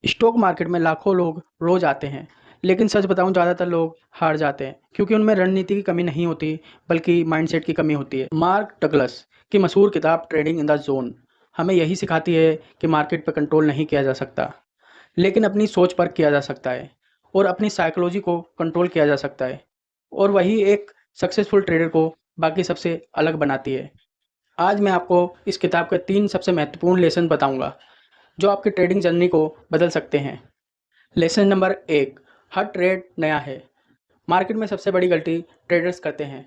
Stock market में लाखों लोग रोज आते हैं, लेकिन सच बताऊं ज़्यादातर लोग हार जाते हैं क्योंकि उनमें रणनीति की कमी नहीं होती, बल्कि माइंडसेट की कमी होती है। मार्क डगलस की मशहूर किताब ट्रेडिंग इन द जोन हमें यही सिखाती है कि मार्केट पर कंट्रोल नहीं किया जा सकता, लेकिन अपनी सोच पर किया जा सकता है और अपनी साइकोलॉजी को कंट्रोल किया जा सकता है। और वही एक सक्सेसफुल ट्रेडर को बाकी सबसे अलग बनाती है। आज मैं आपको इस किताब के 3 सबसे महत्वपूर्ण लेसन बताऊंगा जो आपकी ट्रेडिंग जर्नी को बदल सकते हैं। लेसन नंबर 1, हर ट्रेड नया है। मार्केट में सबसे बड़ी गलती ट्रेडर्स करते हैं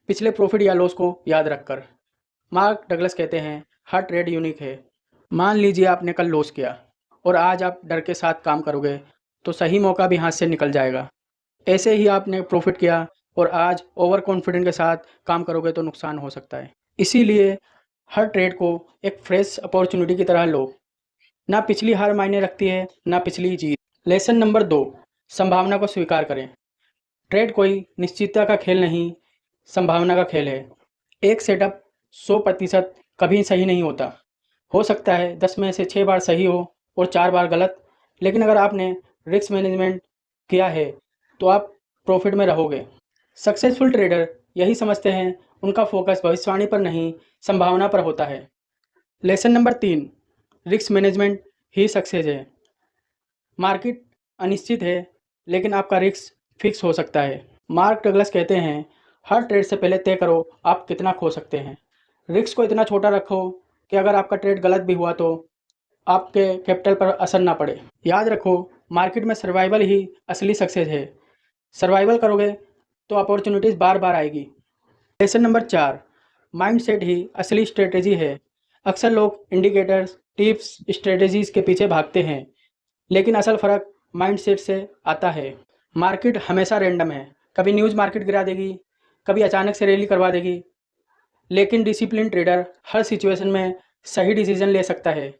पिछले प्रॉफिट या लॉस को याद रखकर। मार्क डगलस कहते हैं हर ट्रेड यूनिक है। मान लीजिए आपने कल लॉस किया और आज आप डर के साथ काम करोगे तो सही मौका भी हाथ से निकल जाएगा। ऐसे ही आपने प्रॉफिट किया और आज ओवर कॉन्फिडेंट के साथ काम करोगे तो नुकसान हो सकता है। इसीलिए हर ट्रेड को एक फ्रेश अपॉर्चुनिटी की तरह लो। ना पिछली हार मायने रखती है, ना पिछली जीत। लेसन नंबर 2, संभावना को स्वीकार करें। ट्रेड कोई निश्चितता का खेल नहीं, संभावना का खेल है। एक सेटअप 100% कभी सही नहीं होता। हो सकता है 10 में से 6 बार सही हो और 4 बार गलत, लेकिन अगर आपने रिस्क मैनेजमेंट किया है तो आप प्रॉफिट में रहोगे। सक्सेसफुल ट्रेडर यही समझते हैं, उनका फोकस भविष्यवाणी पर नहीं, संभावना पर होता है। लेसन नंबर 3, रिस्क मैनेजमेंट ही सक्सेस है। मार्केट अनिश्चित है, लेकिन आपका रिस्क फिक्स हो सकता है। मार्क डगलस कहते हैं हर ट्रेड से पहले तय करो आप कितना खो सकते हैं। रिस्क को इतना छोटा रखो कि अगर आपका ट्रेड गलत भी हुआ तो आपके कैपिटल पर असर ना पड़े। याद रखो, मार्केट में सर्वाइवल ही असली सक्सेस है। सर्वाइवल करोगे तो अपॉर्चुनिटीज़ बार बार आएगी। लेसन नंबर 4, माइंडसेट ही असली स्ट्रेटेजी है। अक्सर लोग इंडिकेटर्स, टिप्स, स्ट्रेटेजीज के पीछे भागते हैं, लेकिन असल फ़र्क माइंडसेट से आता है। मार्केट हमेशा रैंडम है, कभी न्यूज़ मार्केट गिरा देगी, कभी अचानक से रैली करवा देगी, लेकिन डिसिप्लिन ट्रेडर हर सिचुएशन में सही डिसीजन ले सकता है।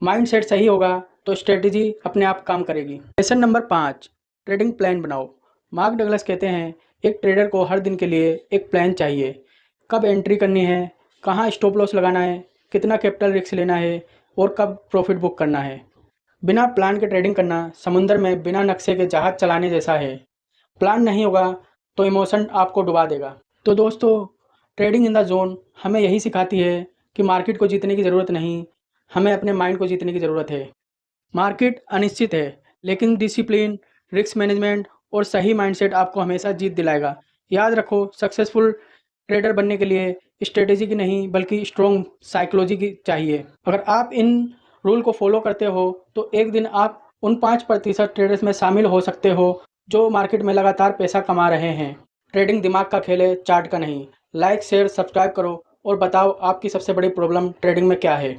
माइंडसेट सही होगा तो स्ट्रेटेजी अपने आप काम करेगी। लेसन नंबर 5, ट्रेडिंग प्लान बनाओ। मार्क डगलस कहते हैं एक ट्रेडर को हर दिन के लिए एक प्लान चाहिए। कब एंट्री करनी है, कहाँ स्टॉप लॉस लगाना है, कितना कैपिटल रिस्क लेना है और कब प्रॉफिट बुक करना है। बिना प्लान के ट्रेडिंग करना समुंदर में बिना नक्शे के जहाज चलाने जैसा है। प्लान नहीं होगा तो इमोशन आपको डुबा देगा। तो दोस्तों, ट्रेडिंग इन द जोन हमें यही सिखाती है कि मार्केट को जीतने की ज़रूरत नहीं, हमें अपने माइंड को जीतने की ज़रूरत है। मार्केट अनिश्चित है, लेकिन डिसिप्लिन, रिस्क मैनेजमेंट और सही माइंडसेट आपको हमेशा जीत दिलाएगा। याद रखो, सक्सेसफुल ट्रेडर बनने के लिए स्ट्रेटेजी की नहीं बल्कि स्ट्रॉन्ग साइकोलॉजी की चाहिए। अगर आप इन रूल को फॉलो करते हो तो एक दिन आप उन 5% ट्रेडर्स में शामिल हो सकते हो जो मार्केट में लगातार पैसा कमा रहे हैं। ट्रेडिंग दिमाग का खेल है, चार्ट का नहीं। लाइक, शेयर, सब्सक्राइब करो और बताओ आपकी सबसे बड़ी प्रॉब्लम ट्रेडिंग में क्या है।